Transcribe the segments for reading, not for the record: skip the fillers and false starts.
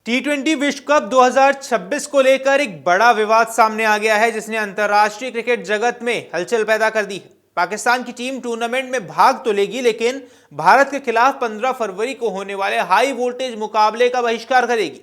टी20 विश्व कप 2026 को लेकर एक बड़ा विवाद सामने आ गया है, जिसने अंतर्राष्ट्रीय क्रिकेट जगत में हलचल पैदा कर दी है। पाकिस्तान की टीम टूर्नामेंट में भाग तो लेगी, लेकिन भारत के खिलाफ 15 फरवरी को होने वाले हाई वोल्टेज मुकाबले का बहिष्कार करेगी।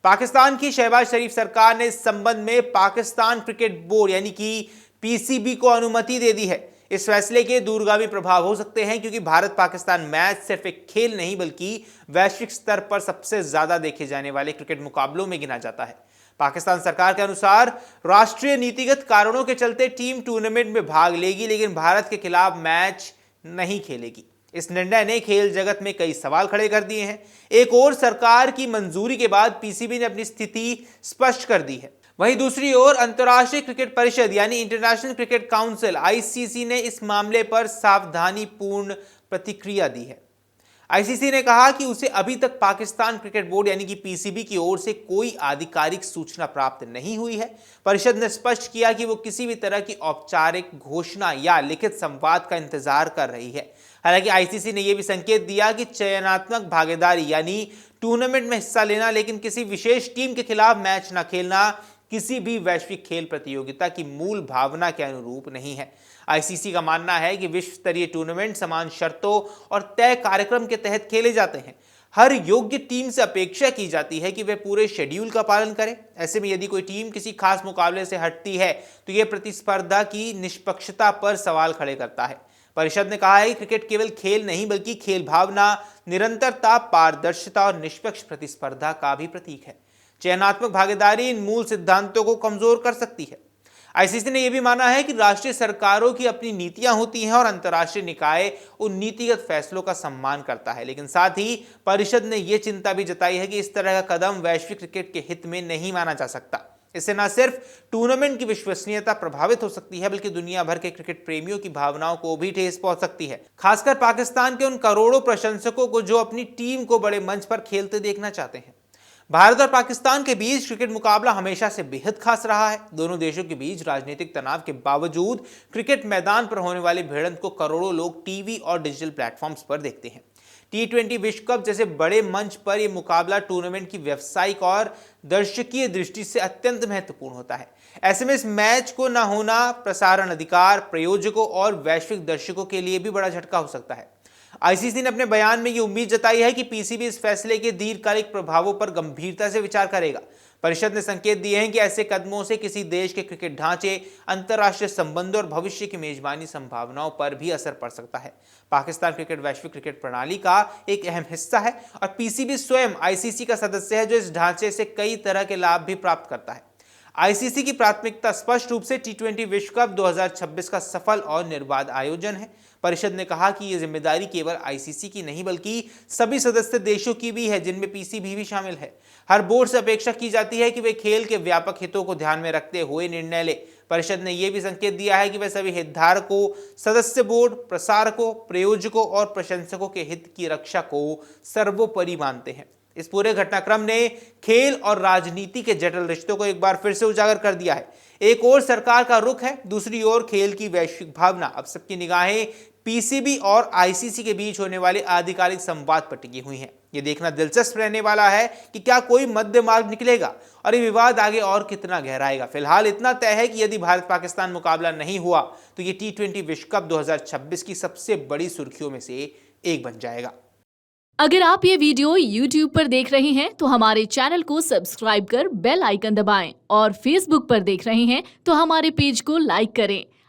पाकिस्तान की शहबाज शरीफ सरकार ने इस संबंध में पाकिस्तान क्रिकेट बोर्ड यानी कि पीसीबी को अनुमति दे दी है। इस फैसले के दूरगामी प्रभाव हो सकते हैं, क्योंकि भारत पाकिस्तान मैच सिर्फ एक खेल नहीं बल्कि वैश्विक स्तर पर सबसे ज्यादा देखे जाने वाले क्रिकेट मुकाबलों में गिना जाता है। पाकिस्तान सरकार के अनुसार राष्ट्रीय नीतिगत कारणों के चलते टीम टूर्नामेंट में भाग लेगी, लेकिन भारत के खिलाफ मैच नहीं खेलेगी। इस निर्णय ने खेल जगत में कई सवाल खड़े कर दिए हैं। एक और सरकार की मंजूरी के बाद पीसीबी ने अपनी स्थिति स्पष्ट कर दी है। वहीं दूसरी ओर अंतर्राष्ट्रीय क्रिकेट परिषद यानी इंटरनेशनल क्रिकेट काउंसिल आईसीसी ने इस मामले पर सावधानीपूर्ण प्रतिक्रिया दी है। आईसीसी ने कहा कि उसे अभी तक पाकिस्तान क्रिकेट बोर्ड यानी कि पीसीबी की ओर से कोई आधिकारिक सूचना प्राप्त नहीं हुई है। परिषद ने स्पष्ट किया कि वो किसी भी तरह की औपचारिक घोषणा या लिखित संवाद का इंतजार कर रही है। हालांकि आईसीसी ने यह भी संकेत दिया कि चयनात्मक भागीदारी यानी टूर्नामेंट में हिस्सा लेना, लेकिन किसी विशेष टीम के खिलाफ मैच न खेलना किसी भी वैश्विक खेल प्रतियोगिता की मूल भावना के अनुरूप नहीं है। आईसीसी का मानना है कि विश्व स्तरीय टूर्नामेंट समान शर्तों और तय कार्यक्रम के तहत खेले जाते हैं। हर योग्य टीम से अपेक्षा की जाती है कि वे पूरे शेड्यूल का पालन करे। ऐसे में यदि कोई टीम किसी खास मुकाबले से हटती है तो यह प्रतिस्पर्धा की निष्पक्षता पर सवाल खड़े करता है। परिषद ने कहा है कि क्रिकेट केवल खेल नहीं बल्कि खेल भावना, निरंतरता, पारदर्शिता और निष्पक्ष प्रतिस्पर्धा का भी प्रतीक है। चयनात्मक भागीदारी इन मूल सिद्धांतों को कमजोर कर सकती है। आईसीसी ने यह भी माना है कि राष्ट्रीय सरकारों की अपनी नीतियां होती हैं और अंतर्राष्ट्रीय निकाय उन नीतिगत फैसलों का सम्मान करता है, लेकिन साथ ही परिषद ने यह चिंता भी जताई है कि इस तरह का कदम वैश्विक क्रिकेट के हित में नहीं माना जा सकता। इससे न सिर्फ टूर्नामेंट की विश्वसनीयता प्रभावित हो सकती है, बल्कि दुनिया भर के क्रिकेट प्रेमियों की भावनाओं को भी ठेस पहुंच सकती है, खासकर पाकिस्तान के उन करोड़ों प्रशंसकों को जो अपनी टीम को बड़े मंच पर खेलते देखना चाहते हैं। भारत और पाकिस्तान के बीच क्रिकेट मुकाबला हमेशा से बेहद खास रहा है। दोनों देशों के बीच राजनीतिक तनाव के बावजूद क्रिकेट मैदान पर होने वाली भिड़ंत को करोड़ों लोग टीवी और डिजिटल प्लेटफॉर्म्स पर देखते हैं। टी20 विश्व कप जैसे बड़े मंच पर यह मुकाबला टूर्नामेंट की व्यावसायिक और दर्शकीय दृष्टि से अत्यंत महत्वपूर्ण होता है। ऐसे में इस मैच को न होना प्रसारण अधिकार, प्रायोजकों और वैश्विक दर्शकों के लिए भी बड़ा झटका हो सकता है। आईसीसी ने अपने बयान में यह उम्मीद जताई है कि पीसीबी इस फैसले के दीर्घकालिक प्रभावों पर गंभीरता से विचार करेगा। परिषद ने संकेत दिए हैं कि ऐसे कदमों से किसी देश के क्रिकेट ढांचे, अंतर्राष्ट्रीय संबंधों और भविष्य की मेजबानी संभावनाओं पर भी असर पड़ सकता है। पाकिस्तान क्रिकेट वैश्विक क्रिकेट प्रणाली का एक अहम हिस्सा है और पीसीबी स्वयं आईसीसी का सदस्य है, जो इस ढांचे से कई तरह के लाभ भी प्राप्त करता है। आईसीसी की प्राथमिकता स्पष्ट रूप से टी20 विश्व कप 2026 का सफल और निर्बाध आयोजन है। परिषद ने कहा कि यह जिम्मेदारी केवल आईसीसी की नहीं बल्कि सभी सदस्य देशों की भी है, जिनमें पीसीबी भी शामिल है। हर बोर्ड से अपेक्षा की जाती है कि वे खेल के व्यापक हितों को ध्यान में रखते हुए निर्णय ले। परिषद ने यह भी संकेत दिया है कि वे सभी हितधारकों, सदस्य बोर्ड, प्रसारकों, प्रायोजकों और प्रशंसकों के हित की रक्षा को सर्वोपरि मानते हैं। इस पूरे घटनाक्रम ने खेल और राजनीति के जटिल रिश्तों को एक बार फिर से उजागर कर दिया है। एक ओर सरकार का रुख है, दूसरी ओर खेल की वैश्विक भावना। अब सबकी निगाहें पीसीबी और आईसीसी के बीच होने वाले आधिकारिक संवाद पर टिकी हुई हैं। यह देखना दिलचस्प रहने वाला है कि क्या कोई मध्य मार्ग निकलेगा और ये विवाद आगे और कितना गहराएगा। फिलहाल इतना तय है कि यदि भारत पाकिस्तान मुकाबला नहीं हुआ तो ये टी20 विश्व कप 2026 की सबसे बड़ी सुर्खियों में से एक बन जाएगा। अगर आप ये वीडियो YouTube पर देख रहे हैं तो हमारे चैनल को सब्सक्राइब कर बेल आइकन दबाएं और Facebook पर देख रहे हैं तो हमारे पेज को लाइक करें।